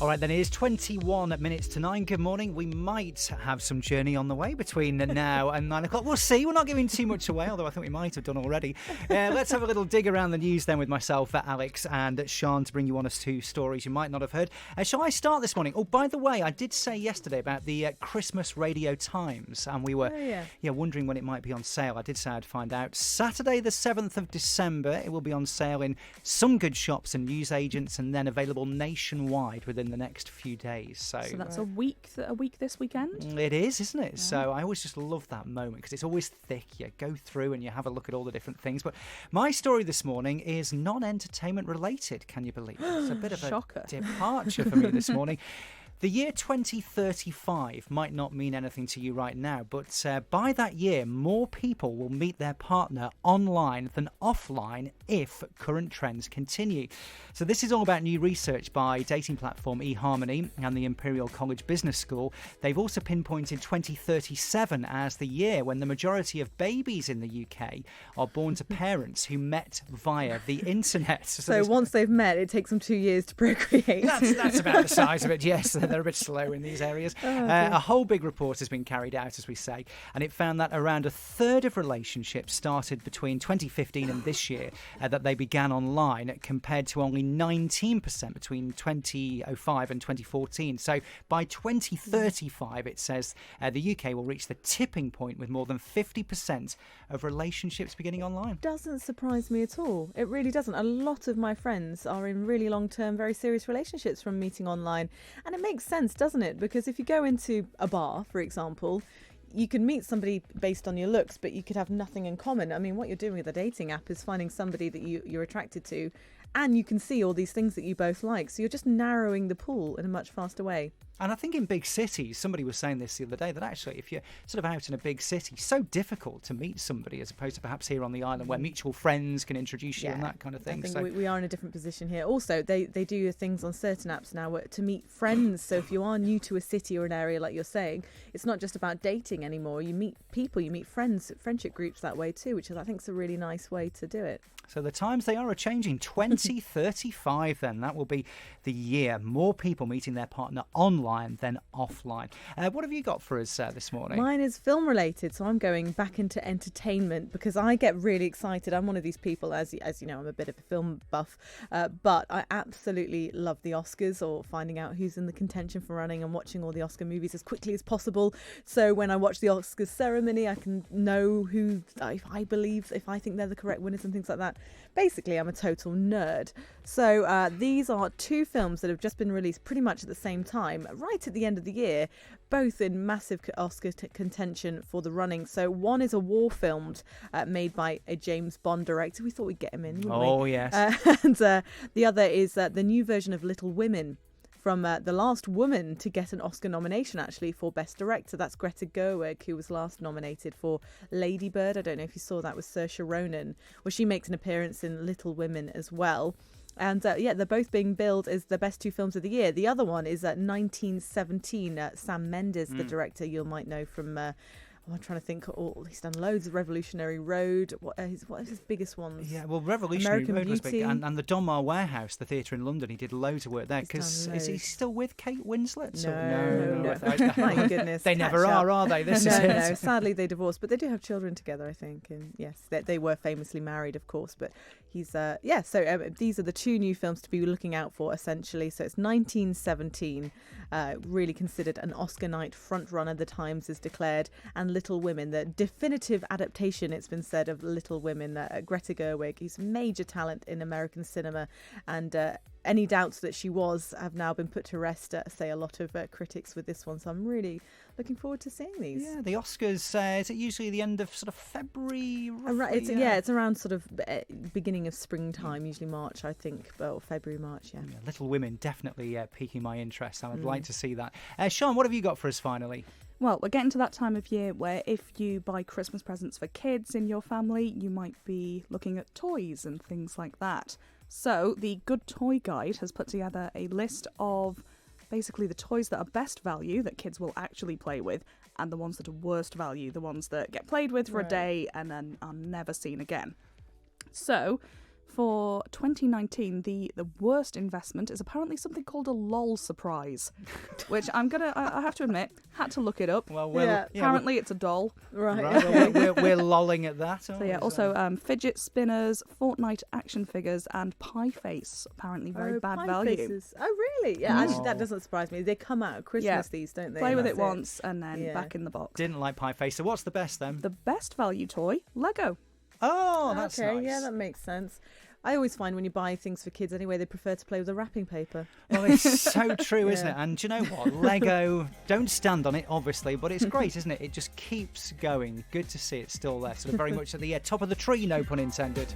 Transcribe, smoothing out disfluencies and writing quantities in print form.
All right, then it is 21 minutes to 9. Good morning. We might have some journey on the way between now and 9 o'clock. We'll see. We're not giving too much away, although I think we might have done already. Let's have a little dig around the news then with myself, Alex, and Sian to bring you on us to stories you might not have heard. Shall I start this morning? Oh, by the way, I did say yesterday about the Christmas Radio Times, and we were wondering when it might be on sale. I did say I'd find out. Saturday, the 7th of December, it will be on sale in some good shops and newsagents, and then available nationwide within the next few days. So that's a week this weekend? It is, isn't it? Yeah. So I always just love that moment because it's always thick. You go through and you have a look at all the different things. But my story this morning is non-entertainment related. Can you believe it? It's a bit of a departure for me this morning. The year 2035 might not mean anything to you right now, but by that year, more people will meet their partner online than offline if current trends continue. So this is all about new research by dating platform eHarmony and the Imperial College Business School. They've also pinpointed 2037 as the year when the majority of babies in the UK are born to parents who met via the internet. So once they've met, it takes them 2 years to procreate. That's about the size of it, yes. They're a bit slow in these areas. A whole big report has been carried out, as we say, and it found that around a third of relationships started between 2015 and this year that they began online, compared to only 19% between 2005 and 2014. So by 2035, it says the UK will reach the tipping point with more than 50% of relationships beginning online. Doesn't surprise me at all. It really doesn't. A lot of my friends are in really long-term, very serious relationships from meeting online, and it makes sense, doesn't it? Because if you go into a bar, for example, you can meet somebody based on your looks, but you could have nothing in common. I mean, what you're doing with a dating app is finding somebody that you're attracted to, and you can see all these things that you both like. So you're just narrowing the pool in a much faster way. And I think in big cities, somebody was saying this the other day, that actually if you're sort of out in a big city, it's so difficult to meet somebody as opposed to perhaps here on the island where mutual friends can introduce you and that kind of thing. I think we are in a different position here. Also, they do things on certain apps now to meet friends. So if you are new to a city or an area, like you're saying, it's not just about dating anymore. You meet people, you meet friends, friendship groups that way too, which I think is a really nice way to do it. So the times they are changing. 2035 then, that will be the year. More people meeting their partner online than offline. What have you got for us this morning? Mine is film related, so I'm going back into entertainment because I get really excited. I'm one of these people, as you know, I'm a bit of a film buff, but I absolutely love the Oscars, or finding out who's in the contention for running and watching all the Oscar movies as quickly as possible. So when I watch the Oscars ceremony, I can know who if I think they're the correct winners and things like that. Basically, I'm a total nerd. So these are two films that have just been released pretty much at the same time, right at the end of the year, both in massive Oscar contention for the running. So one is a war film made by a James Bond director. We thought we'd get him in, wouldn't we? Oh, yes. And the other is the new version of Little Women, from the last woman to get an Oscar nomination, actually, for Best Director. That's Greta Gerwig, who was last nominated for Lady Bird. I don't know if you saw that with Saoirse Ronan, where she makes an appearance in Little Women as well. And they're both being billed as the best two films of the year. The other one is 1917. Sam Mendes, the director, you might know from... I'm trying to think. He's done loads of Revolutionary Road. What is his biggest ones? Yeah, well, Revolutionary Road was big, and the Donmar Warehouse, the theatre in London. He did loads of work there. Because is he still with Kate Winslet? No. My goodness, they never are they? This is it. No. Sadly, they divorced, but they do have children together, I think. And yes, they were famously married, of course. But he's So these are the two new films to be looking out for, essentially. So it's 1917, really considered an Oscar night frontrunner. The Times has declared, and Little Women, the definitive adaptation, it's been said, of Little Women. Greta Gerwig, who's a major talent in American cinema, and any doubts that she have now been put to rest, say a lot of critics with this one. So I'm really looking forward to seeing these. Yeah, the Oscars, is it usually the end of sort of February? Roughly? It's around sort of beginning of springtime, usually March, I think, or February, March, yeah. Little Women, definitely piquing my interest. I would like to see that. Sian, what have you got for us finally? Well, we're getting to that time of year where if you buy Christmas presents for kids in your family, you might be looking at toys and things like that. So the Good Toy Guide has put together a list of basically the toys that are best value, that kids will actually play with, and the ones that are worst value, the ones that get played with for a day and then are never seen again. So For 2019, the worst investment is apparently something called a LOL surprise, which I have to admit, had to look it up. Well, apparently it's a doll. Right. Well, we're lolling at that. So yeah, also fidget spinners, Fortnite action figures, and pie face. Apparently very bad pie value. Faces. Oh really? Yeah, actually that doesn't surprise me. They come out at Christmas, these, don't they? Play with it once and then back in the box. Didn't like pie face. So what's the best then? The best value toy, Lego. Oh, that's nice. Yeah, that makes sense. I always find when you buy things for kids anyway, they prefer to play with the wrapping paper. Well, it's so true, isn't it? And do you know what? Lego, don't stand on it, obviously, but it's great, isn't it? It just keeps going. Good to see it still there. Sort of very much at the top of the tree, no pun intended.